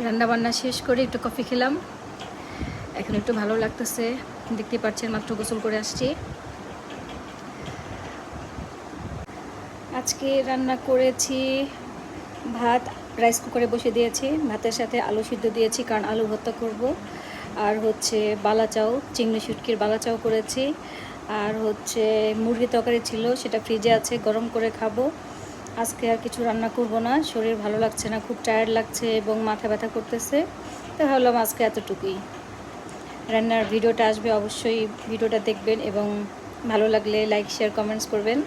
রান্না বান্না শেষ করে একটু কফি খেলাম, এখন একটু ভালো লাগতেছে। দেখতে পাচ্ছেন মাত্র গোসল করে আসছি। আজকে রান্না করেছি ভাত, রাইস কুকারে বসে দিয়েছি, ভাতের সাথে আলু সিদ্ধ দিয়েছি কারণ আলু ভর্তা করব। আর হচ্ছে বালাচাও, চিংড়ি শুটকির বালাচাও করেছি। আর হচ্ছে মুরগি তরকারি ছিল, সেটা ফ্রিজে আছে, গরম করে খাবো। আজকে আর কিছু রান্না করব না, শরীর ভালো লাগছে না, খুব টায়ার্ড লাগছে এবং মাথা ব্যথা করতেছে। তো ভাবলাম আজকে এতটুকুই। রান্নার ভিডিওটা আসবে, অবশ্যই ভিডিওটা দেখবেন এবং ভালো লাগলে লাইক শেয়ার কমেন্টস করবেন।